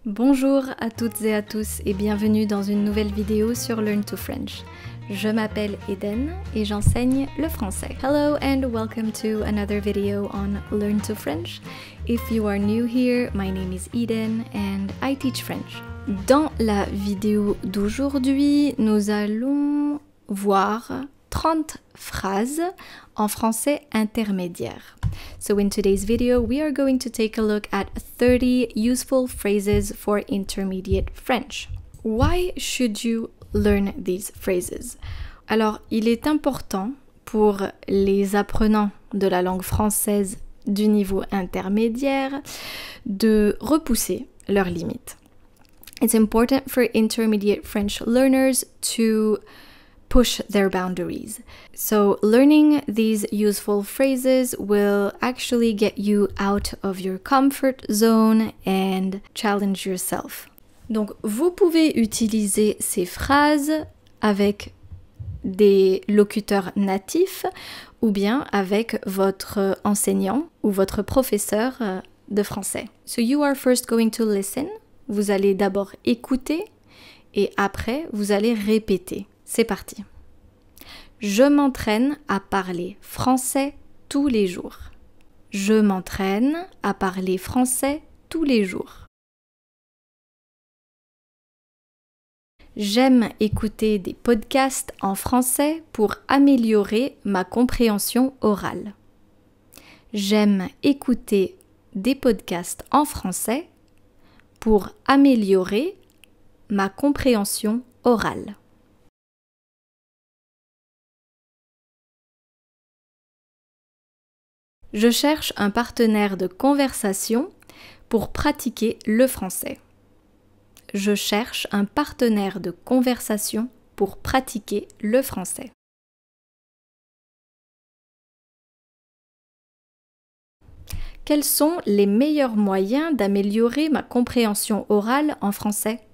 Bonjour à toutes et à tous et bienvenue dans une nouvelle vidéo sur Learn to French. Je m'appelle Eden et j'enseigne le français. Hello and welcome to another video on Learn to French. If you are new here, my name is Eden and I teach French. Dans la vidéo d'aujourd'hui, nous allons voir 30 phrases en français intermédiaire. So in today's video, we are going to take a look at 30 useful phrases for intermediate French. Why should you learn these phrases? Alors, il est important pour les apprenants de la langue française du niveau intermédiaire de repousser leurs limites. It's important for intermediate French learners to push their boundaries. So learning these useful phrases will actually get you out of your comfort zone and challenge yourself. Donc vous pouvez utiliser ces phrases avec des locuteurs natifs ou bien avec votre enseignant ou votre professeur de français. So you are first going to listen. Vous allez d'abord écouter et après vous allez répéter. C'est parti. Je m'entraîne à parler français tous les jours. Je m'entraîne à parler français tous les jours. J'aime écouter des podcasts en français pour améliorer ma compréhension orale. J'aime écouter des podcasts en français pour améliorer ma compréhension orale. Je cherche un partenaire de conversation pour pratiquer le français. Je cherche un partenaire de conversation pour pratiquer le français. Quels sont les meilleurs moyens d'améliorer ma compréhension orale en français?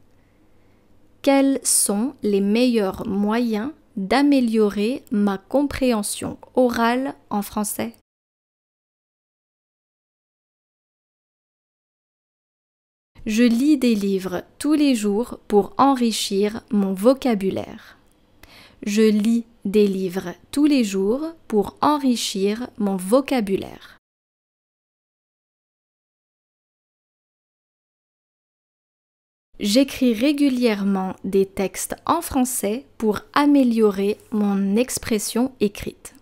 Quels sont les meilleurs moyens d'améliorer ma compréhension orale en français? Je lis des livres tous les jours pour enrichir mon vocabulaire. Je lis des livres tous les jours pour enrichir mon vocabulaire. J'écris régulièrement des textes en français pour améliorer mon expression écrite.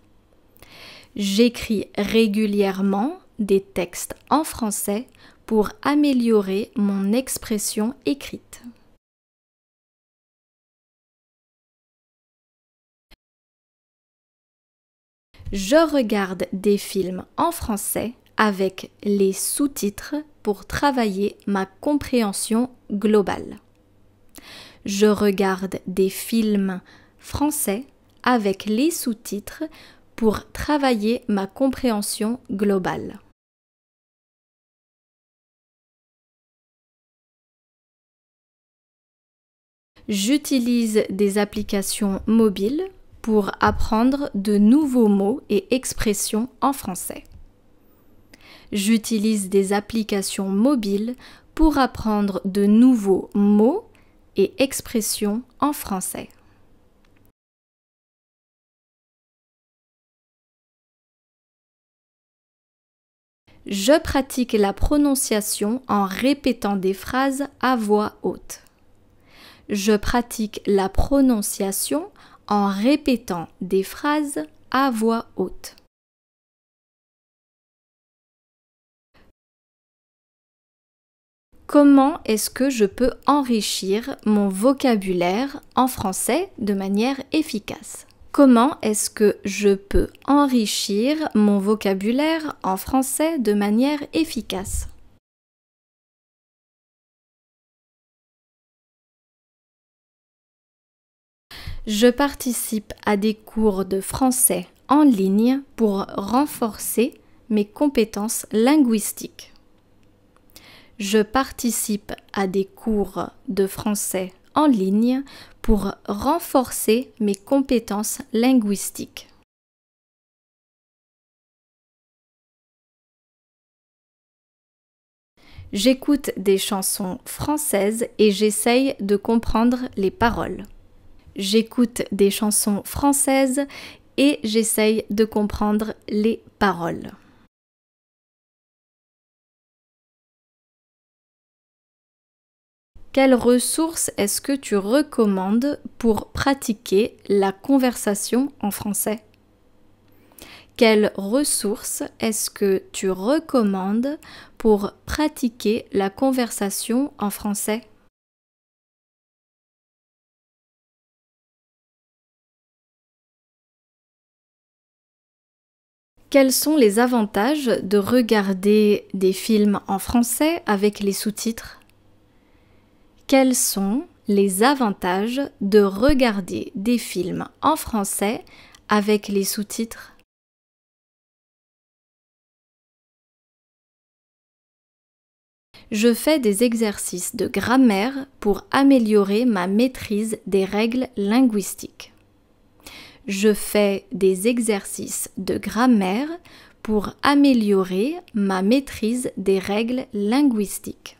J'écris régulièrement des textes en français pour améliorer mon expression écrite. Je regarde des films en français avec les sous-titres pour travailler ma compréhension globale. Je regarde des films français avec les sous-titres pour travailler ma compréhension globale. J'utilise des applications mobiles pour apprendre de nouveaux mots et expressions en français. J'utilise des applications mobiles pour apprendre de nouveaux mots et expressions en français. Je pratique la prononciation en répétant des phrases à voix haute. Je pratique la prononciation en répétant des phrases à voix haute. Comment est-ce que je peux enrichir mon vocabulaire en français de manière efficace? Comment est-ce que je peux enrichir mon vocabulaire en français de manière efficace? Je participe à des cours de français en ligne pour renforcer mes compétences linguistiques. Je participe à des cours de français en ligne pour renforcer mes compétences linguistiques. J'écoute des chansons françaises et j'essaye de comprendre les paroles. J'écoute des chansons françaises et j'essaye de comprendre les paroles. Quelles ressources est-ce que tu recommandes pour pratiquer la conversation en français? Quelles ressources est-ce que tu recommandes pour pratiquer la conversation en français? Quels sont les avantages de regarder des films en français avec les sous-titres? Quels sont les avantages de regarder des films en français avec les sous-titres? Je fais des exercices de grammaire pour améliorer ma maîtrise des règles linguistiques. Je fais des exercices de grammaire pour améliorer ma maîtrise des règles linguistiques.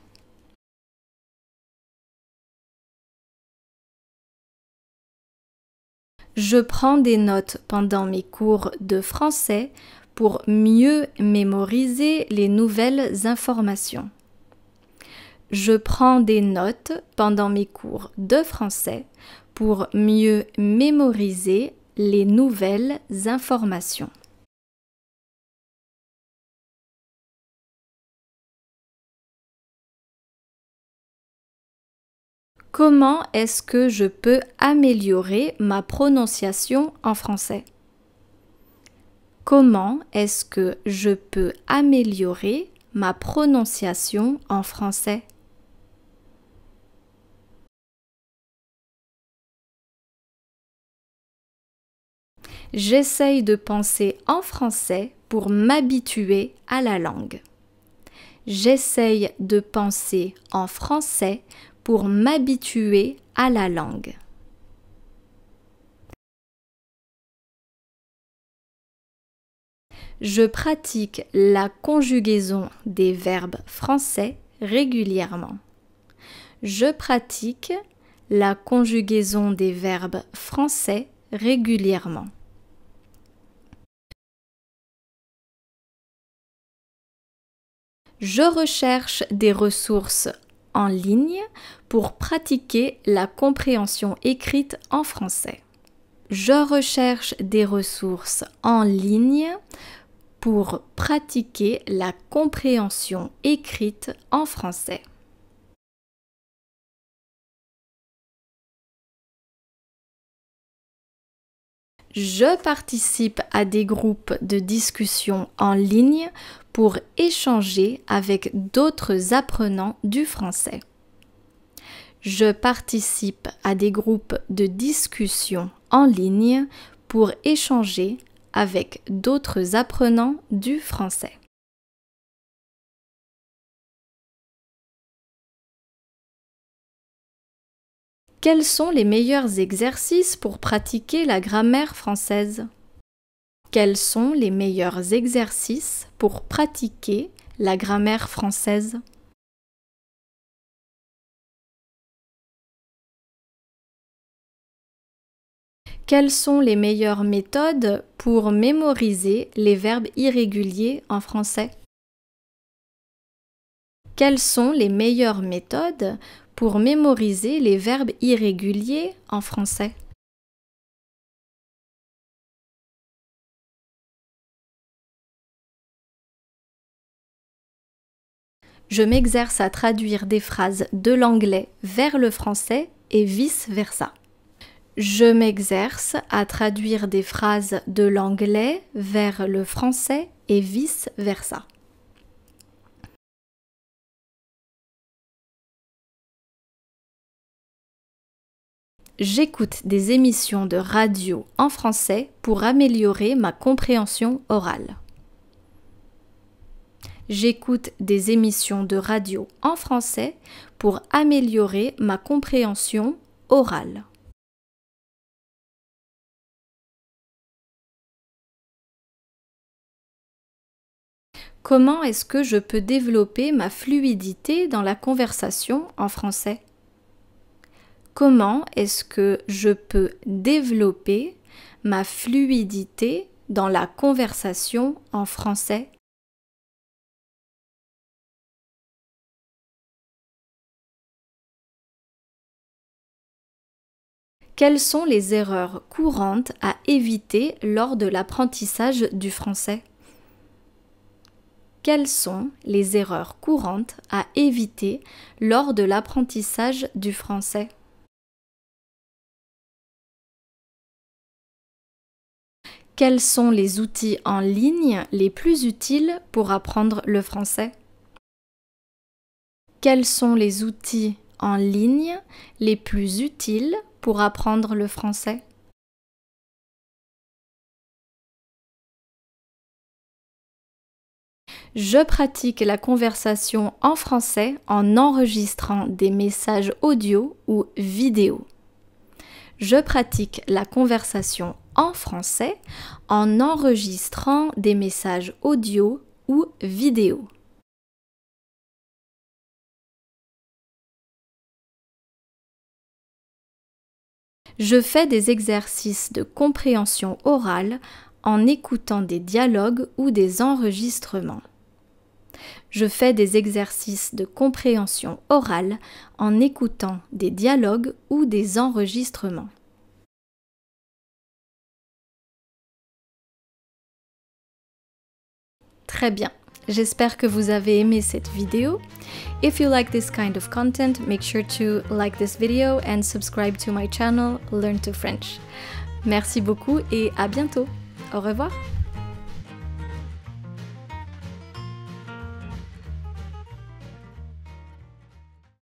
Je prends des notes pendant mes cours de français pour mieux mémoriser les nouvelles informations. Je prends des notes pendant mes cours de français pour mieux mémoriser les nouvelles informations. Comment est-ce que je peux améliorer ma prononciation en français? Comment est-ce que je peux améliorer ma prononciation en français? J'essaye de penser en français pour m'habituer à la langue. J'essaye de penser en français pour m'habituer à la langue. Je pratique la conjugaison des verbes français régulièrement. Je pratique la conjugaison des verbes français régulièrement. Je recherche des ressources en ligne pour pratiquer la compréhension écrite en français. Je recherche des ressources en ligne pour pratiquer la compréhension écrite en français. Je participe à des groupes de discussion en ligne pour échanger avec d'autres apprenants du français. Je participe à des groupes de discussion en ligne pour échanger avec d'autres apprenants du français. Quels sont les meilleurs exercices pour pratiquer la grammaire française? Quels sont les meilleurs exercices pour pratiquer la grammaire française? Quelles sont les meilleures méthodes pour mémoriser les verbes irréguliers en français? Quelles sont les meilleures méthodes pour mémoriser les verbes irréguliers en français? Je m'exerce à traduire des phrases de l'anglais vers le français et vice-versa. Je m'exerce à traduire des phrases de l'anglais vers le français et vice-versa. J'écoute des émissions de radio en français pour améliorer ma compréhension orale. J'écoute des émissions de radio en français pour améliorer ma compréhension orale. Comment est-ce que je peux développer ma fluidité dans la conversation en français? Comment est-ce que je peux développer ma fluidité dans la conversation en français? Quelles sont les erreurs courantes à éviter lors de l'apprentissage du français? Quelles sont les erreurs courantes à éviter lors de l'apprentissage du français? Quels sont les outils en ligne les plus utiles pour apprendre le français? Quels sont les outils en ligne les plus utiles pour apprendre le français? Je pratique la conversation en français en enregistrant des messages audio ou vidéo. Je pratique la conversation en français en enregistrant des messages audio ou vidéo. Je fais des exercices de compréhension orale en écoutant des dialogues ou des enregistrements. Je fais des exercices de compréhension orale en écoutant des dialogues ou des enregistrements. Très bien, j'espère que vous avez aimé cette vidéo. If you like this kind of content, make sure to like this video and subscribe to my channel Learn to French. Merci beaucoup et à bientôt. Au revoir.